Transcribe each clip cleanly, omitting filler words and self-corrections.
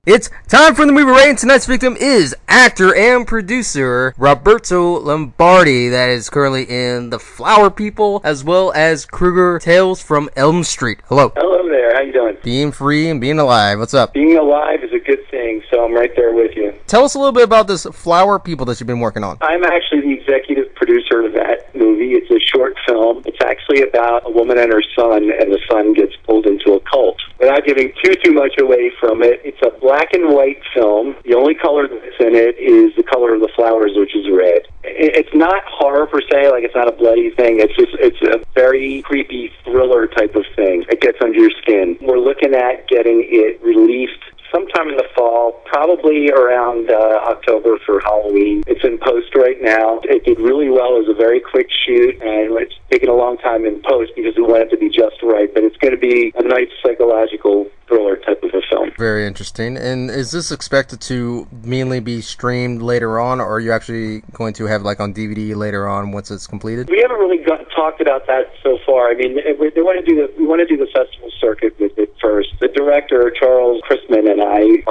It's time for the movie rating. Tonight's victim is actor and producer Roberto Lombardi, that is currently in The Flower People, as well as Krueger Tales from Elm Street. Hello. Hello there. How you doing? Being free and being alive. What's up? Being alive is a good thing, so I'm right there with you. Tell us a little bit about this Flower People that you've been working on. I'm actually the executive producer of that movie. It's a short film. It's actually about a woman and her son, and the son gets pulled into a cult. Without giving too much away from it, it's a black and white film. The only color that's in it is the color of the flowers, which is red. It's not horror per se, like it's not a bloody thing. It's a very creepy thriller type of thing. It gets under your skin. We're looking at getting it released sometime in the fall, probably around October for Halloween. It's in post right now. It did really well. It was a very quick shoot, and it's taken a long time in post because we want it to be just right. But it's going to be a nice psychological thriller type of a film. Very interesting. And is this expected to mainly be streamed later on, or are you actually going to have like on DVD later on once it's completed? We haven't really talked about that so far. I mean, we want to do the festival circuit with it first. The director, Charles Chrisman, and he's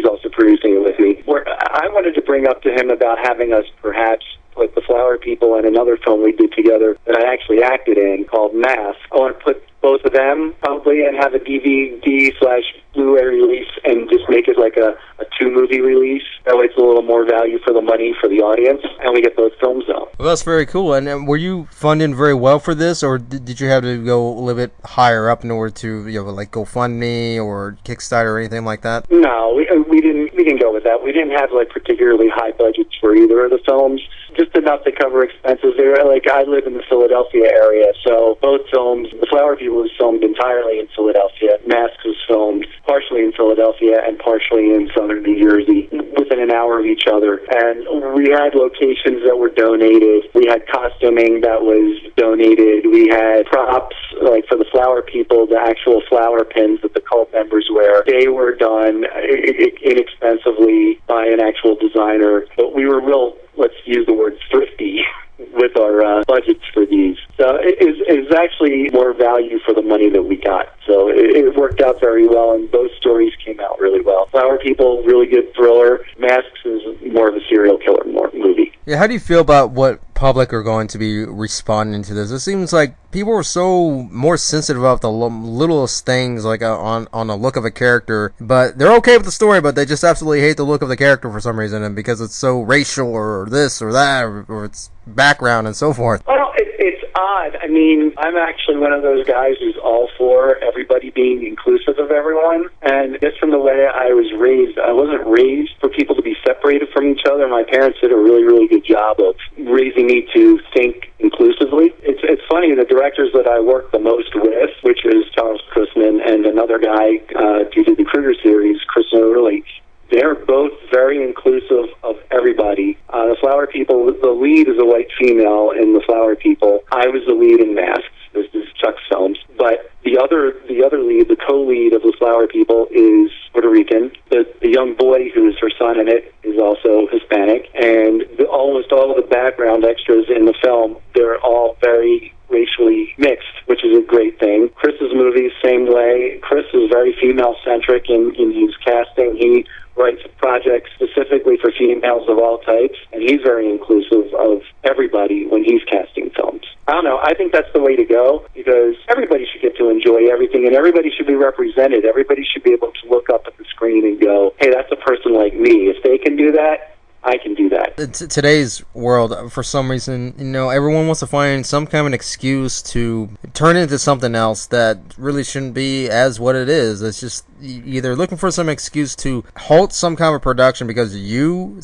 also producing it with me. I wanted to bring up to him about having us perhaps put The Flower People and another film we did together that I actually acted in called Mask. I want to put both of them probably and have a DVD/Blu-ray release and just make it like a two-movie release. That way it's a little more value for the money for the audience, and we get both films out. Well, that's very cool. And were you funding very well for this, or did you have to go a little bit higher up in order to, like GoFundMe or Kickstarter or anything like that? No, we didn't go with that. We didn't have like particularly high budgets for either of the films. Just enough to cover expenses. I live in the Philadelphia area, so both films, The Flower People was filmed entirely in Philadelphia. Mask was filmed partially in Philadelphia and partially in southern New Jersey, within an hour of each other. And we had locations that were donated. We had costuming that was donated. We had props, like for The Flower People, the actual flower pins that the cult members wear. They were done inexpensively by an actual designer, but we were real, let's use the word thrifty with our budgets for these. So it is actually more value for the money that we got. So it worked out very well, and both stories came out really well. Flower People, really good thriller. Masks is more of a serial killer movie. Yeah, how do you feel about what public are going to be responding to this? It seems like people are so more sensitive about the littlest things, like on the look of a character, but they're okay with the story, but they just absolutely hate the look of the character for some reason, and because it's so racial or this or that or its background and so forth. Well, it's odd. I mean, I'm actually one of those guys who's all for everybody being inclusive of everyone, and just from the way I was raised, I wasn't raised for people to be separated from each other. My parents did a really, really good job of raising me to think inclusively. It's funny, the directors that I work the most with, which is Charles Chrisman and another guy who did the Krueger series, Chris Early, they're both very inclusive of everybody. The Flower People, the lead is a white female in The Flower People. I was the lead in Masks. This is Chuck's films. But the other lead, the co-lead of The Flower People, is Puerto Rican. The young boy who is her son in it is also Hispanic. And almost all of the background extras in the film, they're all very racially mixed, which is a great thing. Chris's movie, same way. Chris is very female-centric in his casting. He writes projects specifically for females of all types, and he's very inclusive of everybody when he's casting films. I don't know. I think that's the way to go, because everybody should get to enjoy everything, and everybody should be represented. Everybody should be able to look up at the screen and go, hey, that's a person like me. If they can do that, I can do that. Today's world, for some reason, everyone wants to find some kind of an excuse to turn into something else that really shouldn't be as what it is. It's just either looking for some excuse to halt some kind of production because you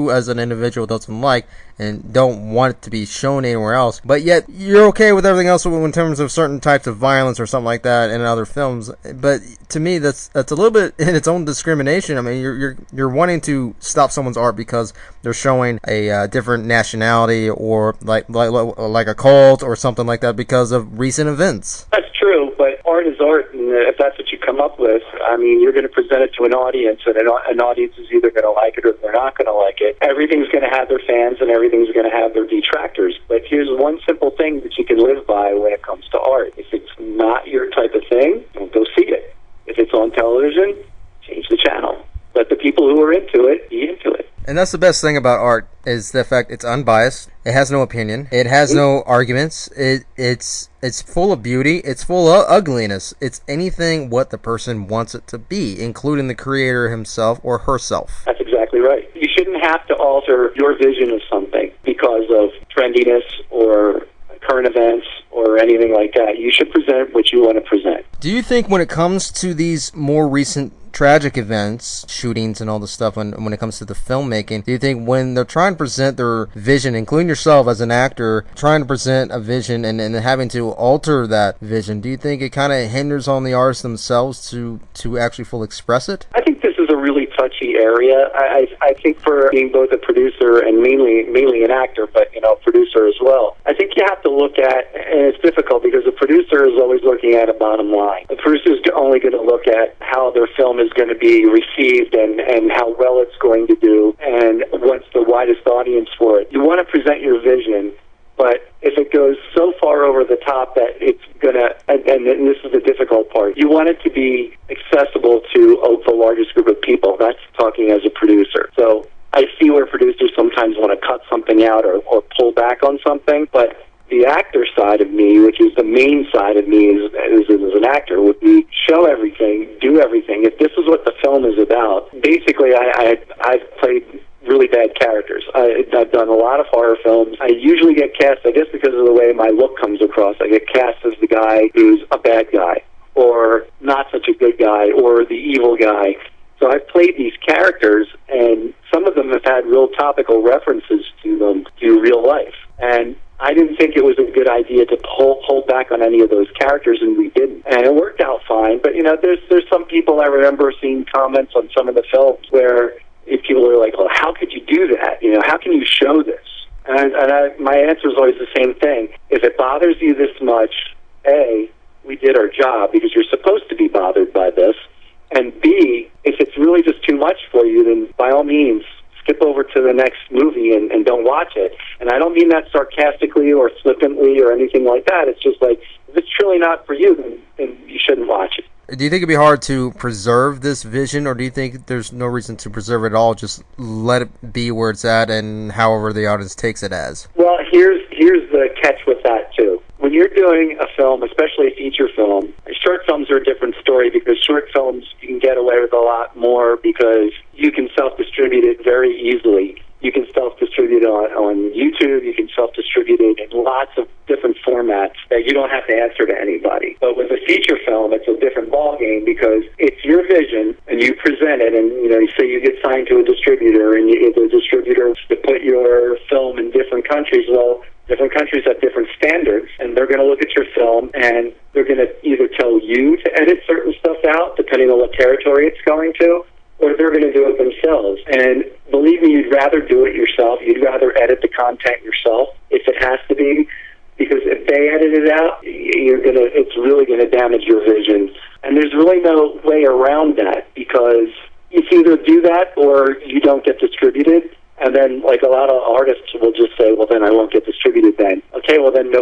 as an individual doesn't like and don't want it to be shown anywhere else, but yet you're okay with everything else in terms of certain types of violence or something like that in other films. But to me, that's a little bit in its own discrimination. I mean, you're wanting to stop someone's art because they're showing a different nationality or like a cult or something like that because of recent events. That's true, but art is art, and if that's what you come up with, I mean, you're going to present it to an audience, and an audience is either going to like it or they're not going to like it. Everything's going to have their fans, and everything's going to have their detractors. But here's one simple thing that you can live by when it comes to art. If it's not your type of thing, don't go see it. If it's on television, change the channel. Let the people who are into it be into it. And that's the best thing about art, is the fact it's unbiased. It has no opinion. It has no arguments. It's full of beauty. It's full of ugliness. It's anything what the person wants it to be, including the creator himself or herself. That's exactly right. You shouldn't have to alter your vision of something because of trendiness or current events or anything like that. You should present what you want to present. Do you think when it comes to these more recent tragic events, shootings and all this stuff, when it comes to the filmmaking, do you think when they're trying to present their vision, including yourself as an actor, trying to present a vision and having to alter that vision, do you think it kind of hinders on the artists themselves to actually fully express it? I think this is a really touchy area. I think for being both a producer and mainly an actor, but producer as well, I think you have to look at, and it's difficult because a producer is always looking at a bottom line. The producer is only going to look at how their film is going to be received and how well it's going to do and what's the widest audience for it. You want to present your vision, but if it goes so far over the top that it's going to, and this is the difficult part, you want it to be accessible to the largest group of people. That's talking as a producer. So I see where producers sometimes want to cut something out or pull back on something, but the actor side of me, which is the main side of me as an actor, would be show everything, do everything. If this is what the film is about, basically I've played really bad characters. I've done a lot of horror films. I usually get cast, I guess because of the way my look comes across, I get cast as the guy who's a bad guy or not such a good guy or the evil guy. So I've played these characters, and some of them have had real topical references to them to real life. And I didn't think it was a good idea to hold back on any of those characters, and we didn't. And it worked out fine. But, there's some people I remember seeing comments on some of the films where people are like, well, how could you do that? How can you show this? And my answer is always the same thing. If it bothers you this much, A, we did our job because you're supposed to be bothered by this. And B, if it's really just too much for you, then by all means, skip over to the next movie and don't watch it. And I don't mean that sarcastically or flippantly or anything like that. It's just like, if it's truly not for you, then you shouldn't watch it. Do you think it'd be hard to preserve this vision, or do you think there's no reason to preserve it at all? Just let it be where it's at and however the audience takes it as? Well, here's the catch with that, too. When you're doing a film, especially a feature film, short films are a different story because short films, you can get away with a lot more because you can self-distribute it very easily. You can self-distribute it on YouTube. You can self-distribute it in lots of different formats that you don't have to answer to anybody. But with a feature film, it's a different ballgame because it's your vision and you present it. And, say you get signed to a distributor and the distributor wants to put your film in different countries. Well, different countries have different standards, and they're going to look at your film and they're going to either tell you to edit certain stuff out, depending on what territory it's going to, or they're going to do it themselves. And believe me, you'd rather do it yourself. You'd rather edit the content yourself if it has to be, because if they edit it out, it's really going to damage your vision. And there's really no way around that because it's either do that or you don't get distributed. And then, like a lot of artists will just say, well, then I won't get distributed then. Okay, well, then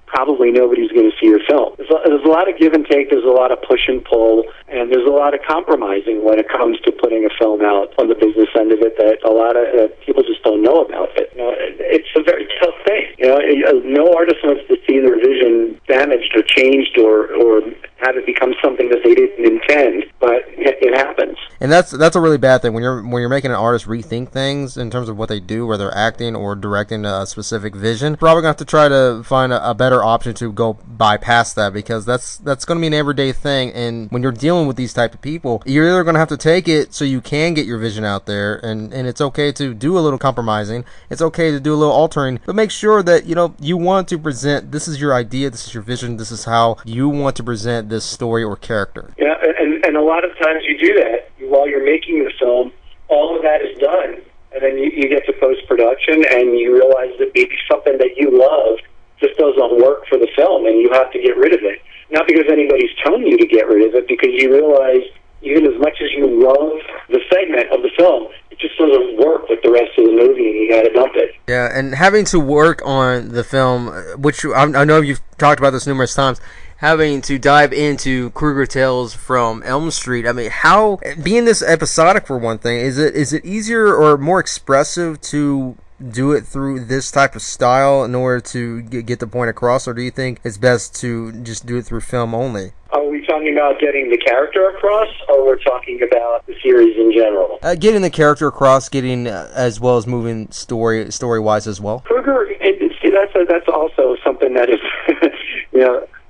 probably nobody's going to see your film. There's a lot of give and take, there's a lot of push and pull, and there's a lot of compromising when it comes to putting a film out on the business end of it that a lot of people just don't know about it. It's a very tough thing. No artist wants to see their vision damaged or changed or have it become something that they didn't intend, but it happens. And that's a really bad thing when you're making an artist rethink things in terms of what they do, whether acting or directing a specific vision. You're probably gonna have to try to find a better option to go bypass that, because that's going to be an everyday thing. And when you're dealing with these type of people, you're either going to have to take it so you can get your vision out there, and it's okay to do a little compromising, it's okay to do a little altering, but make sure that you want to present, this is your idea, this is your vision, this is how you want to present this story or character. Yeah, and a lot of times you do that while you're making the film. All of that is done, and then you get to post-production and you realize that maybe something that you love just doesn't work for the film, and you have to get rid of it. Not because anybody's telling you to get rid of it, because you realize even as much as you love the segment of the film, it just doesn't work with the rest of the movie, and you got to dump it. Yeah, and having to work on the film, which I know you've talked about this numerous times, having to dive into Krueger Tales from Elm Street, I mean, how, being this episodic for one thing, is it easier or more expressive to do it through this type of style in order to get the point across, or do you think it's best to just do it through film only? Are we talking about getting the character across, or we're talking about the series in general? Getting the character across, getting as well as moving story-wise as well. Krueger, and see, that's also something that is,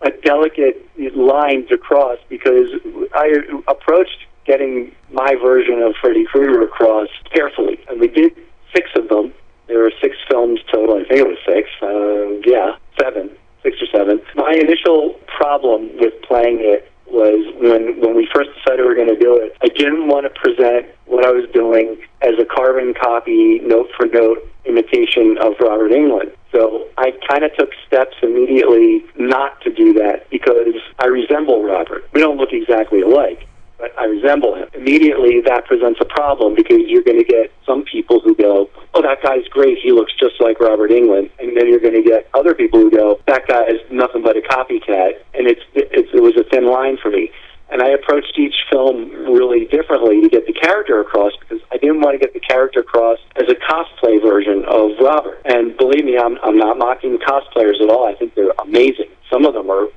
a delicate line to cross, because I approached getting my version of Freddy Krueger across carefully, and we did 6 of them. There were 6 films total. I think it was 6. 7. 6 or 7. My initial problem with playing it was when we first decided we were going to do it, I didn't want to present what I was doing as a carbon copy, note-for-note imitation of Robert Englund. So I kind of took steps immediately not to do that, because I resemble Robert. We don't look exactly alike, but I resemble him. Immediately, that presents a problem, because you're going to get some people who go, oh, that guy's great, he looks just like Robert Englund. And then you're going to get other people who go, that guy is nothing but a copycat. And it was a thin line for me. And I approached each film really differently to get the character across, because I didn't want to get the character across as a cosplay version of Robert. And believe me, I'm not mocking cosplayers at all. I think they're amazing. Some of them are,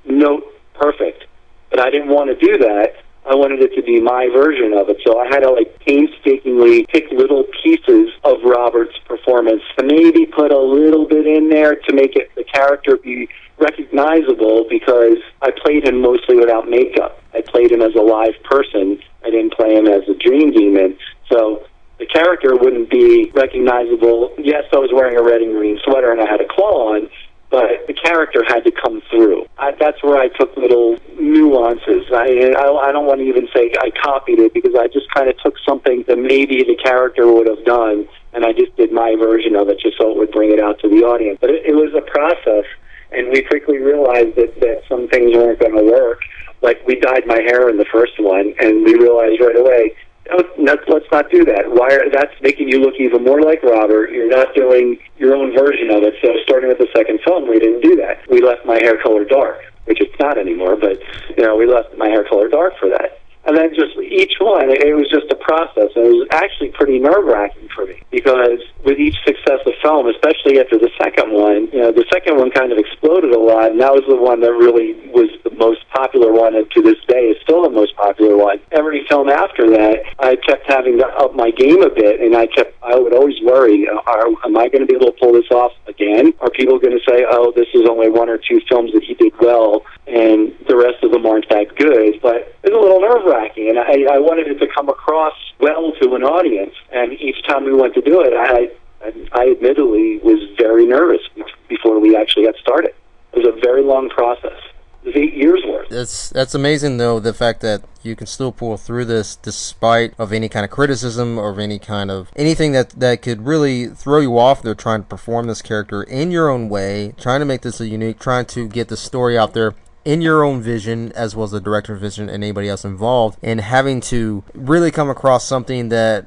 note perfect. But I didn't want to do that. I wanted it to be my version of it, so I had to painstakingly pick little pieces of Robert's performance and maybe put a little bit in there to make the character be recognizable, because I played him mostly without makeup. I played him as a live person. I didn't play him as a dream demon, so the character wouldn't be recognizable. Yes, I was wearing a red and green sweater and I had a claw on, but the character had to come through. That's where I took little nuances. I don't want to even say I copied it, because I just kind of took something that maybe the character would have done, and I just did my version of it just so it would bring it out to the audience. But it was a process, and we quickly realized that some things weren't going to work. Like, we dyed my hair in the first one, and we realized right away, let's not do that. That's making you look even more like Robert. You're not doing your own version of it. So starting with the second film, we didn't do that. We left my hair color dark, which it's not anymore, but we left my hair color dark for that. And then just each one, it was just a process. And it was actually pretty nerve-wracking for me, because with each successive film, especially after the second one, the second one kind of exploded a lot, and that was the one that really was the most popular one, and to this day is still the most popular one. Every film after that, I kept having to up my game a bit, and I would always worry, am I going to be able to pull this off again? Are people going to say, oh, this is only 1 or 2 films that he did well, and the rest of them aren't that good? But it was a little nerve-wracking, and I wanted it to come across well to an audience, and each time we went to do it, I admittedly was very nervous before we actually got started. It was a very long process. It was 8 years worth. That's amazing, though, the fact that you can still pull through this despite of any kind of criticism or any kind of anything that could really throw you off. They're trying to perform this character in your own way, trying to make this a unique, trying to get the story out there in your own vision, as well as the director's vision and anybody else involved, and having to really come across something that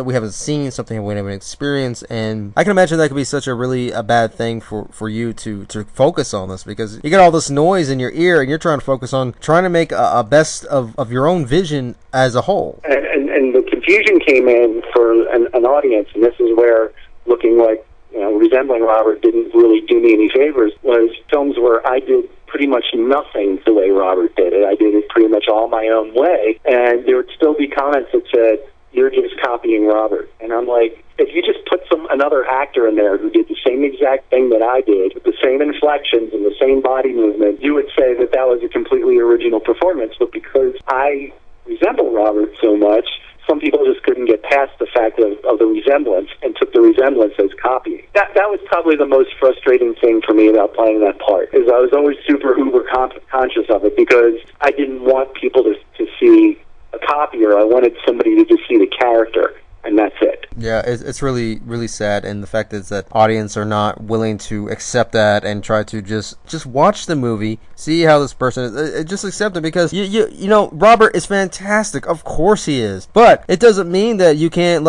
we haven't seen, something we haven't experienced. And I can imagine that could be such a bad thing for you to focus on this, because you get all this noise in your ear and you're trying to focus on trying to make a best of your own vision as a whole. And the confusion came in for an audience, and this is where looking like resembling Robert didn't really do me any favors, was films where I did pretty much nothing the way Robert did it. I did it pretty much all my own way, and there would still be comments that said, you're just copying Robert. And I'm like, if you just put another actor in there who did the same exact thing that I did, with the same inflections and the same body movement, you would say that was a completely original performance. But because I resemble Robert so much, some people just couldn't get past the fact of the resemblance and took the resemblance as copying. That was probably the most frustrating thing for me about playing that part, is I was always super uber conscious of it, because I didn't want people to see a copier. I wanted somebody to just see the character, and that's it. Yeah, it's really, really sad, and the fact is that audience are not willing to accept that and try to just watch the movie, see how this person is, just accept it, because you know Robert is fantastic, of course he is, but it doesn't mean that you can't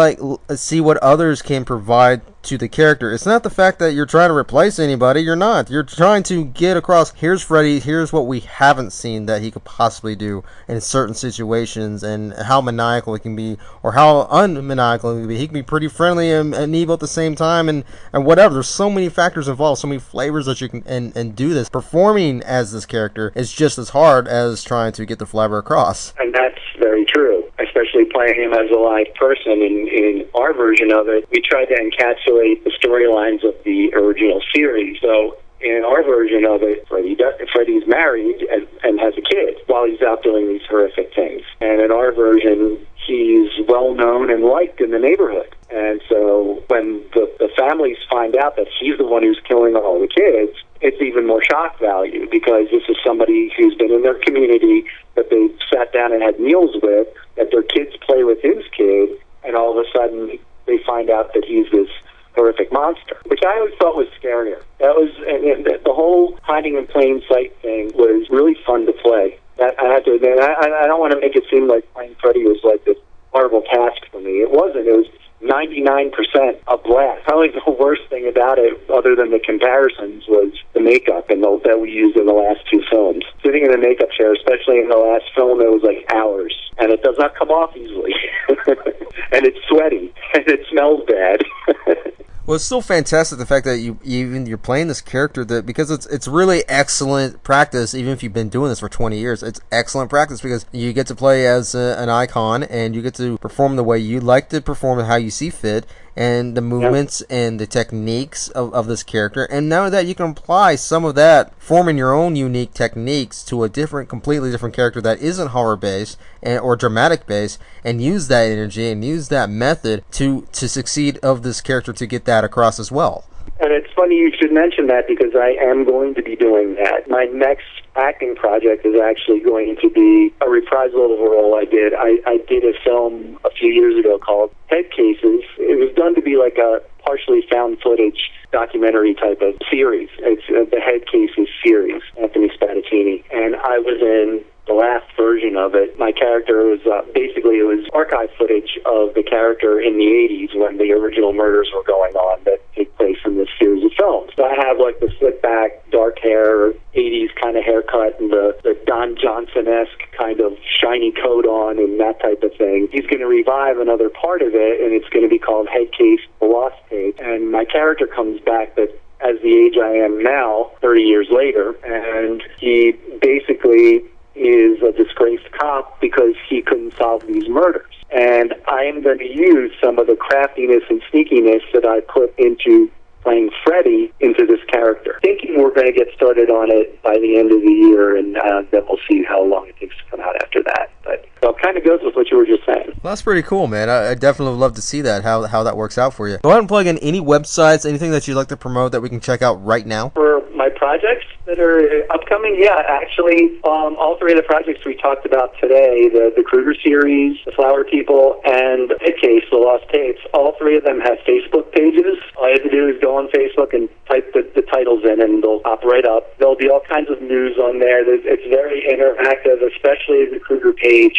see what others can provide to the character. It's not the fact that you're trying to replace anybody. You're not. You're trying to get across, here's Freddy, here's what we haven't seen that he could possibly do in certain situations, and how maniacal he can be, or how unmaniacal he can be. He can be pretty friendly and evil at the same time, and whatever. There's so many factors involved, so many flavors that you can and do this. Performing as this character is just as hard as trying to get the flavor across. And that's very true, especially playing him as a live person. In our version of it, we tried to encapsulate the storylines of the original series. So in our version of it, Freddy's married and has a kid while he's out doing these horrific things. And in our version, he's well known and liked in the neighborhood. And so when the families find out that he's the one who's killing all the kids, it's even more shock value, because this is somebody who's been in their community, that they sat down and had meals with, that their kids play with his kid, and all of a sudden they find out that he's this horrific monster, which I always thought was scarier. That was, and the whole hiding in plain sight thing was really fun to play. That I had to admit, I don't want to make it seem like playing Freddy was like this horrible task for me. It wasn't. It was 99% a blast. Probably the worst thing about it, other than the comparisons, was the makeup that we used in the last two films. Sitting in a makeup chair, especially in the last film, it was like hours, and it does not come off easily. And it's sweaty, and it smells bad. Well, it's still fantastic, the fact that you're playing this character, that because it's really excellent practice. Even if you've been doing this for 20 years, it's excellent practice, because you get to play as an icon, and you get to perform the way you like to perform, how you see fit, and the movements and the techniques of this character. And now that you can apply some of that, forming your own unique techniques to a completely different character that isn't horror based or dramatic based, and use that energy and use that method to succeed of this character, to get that across as well. And it's funny you should mention that, because I am going to be doing that. My next acting project is actually going to be a reprisal of a role I did. I did a film a few years ago called Head Cases. It was done to be like a partially found footage documentary type of series. It's the Head Cases series, Anthony Spadaccini. And I was in the last version of it. My character was basically, it was archive footage of the character in the 80s when the original murders were going on that take place in this series of films. So I have like the slick back, dark hair, 80s kind of haircut, and the Don Johnson-esque kind of shiny coat on and that type of thing. He's going to revive another part of it, and it's going to be called Head Case, The Lost Tape. And my character comes back, but as the age I am now, 30 years later, and he basically is a disgraced cop because he couldn't solve these murders. And I am going to use some of the craftiness and sneakiness that I put into playing Freddy into this character. Thinking we're going to get started on it by the end of the year, and then we'll see how long it takes to come out after that. But so it kind of goes with what you were just saying. Well, that's pretty cool, man. I definitely would love to see that, how that works out for you. Go ahead and plug in any websites, anything that you'd like to promote that we can check out right now. For my projects that are upcoming, yeah, actually, all three of the projects we talked about today, the Krueger series, The Flower People, and Head Case, The Lost Tapes, all three of them have Facebook pages. All you have to do is go on Facebook and type the titles in, and they'll pop right up. There'll be all kinds of news on there. It's very interactive, especially the Krueger page.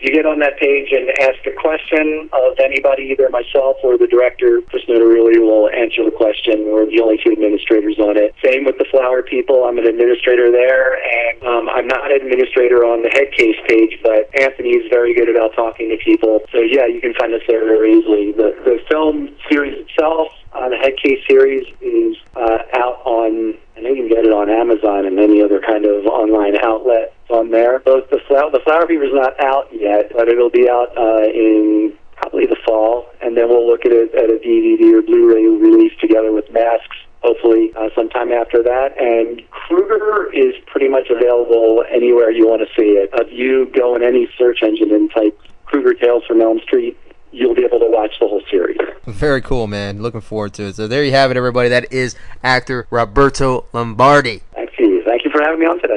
You get on that page and ask a question of anybody, either myself or the director, Chris Notarilli, will answer the question. We're the only two administrators on it. Same with the Flower People. I'm an administrator there, and I'm not an administrator on the Head Case page, but Anthony is very good about talking to people. So, yeah, you can find us there very easily. The film series itself, the Head Case series, is out on, I know you can get it on Amazon and any other kind of online outlet on there. Both the Flower People is not out yet, but it'll be out in probably the fall, and then we'll look at it at a DVD or Blu-ray release together with masks, hopefully sometime after that. And Krueger is pretty much available anywhere you want to see it. If you go in any search engine and type Krueger Tales from Elm Street, you'll be able to watch the whole series. Very cool, man. Looking forward to it. So there you have it, everybody. That is actor Roberto Lombardi. Thank you. Thank you for having me on today.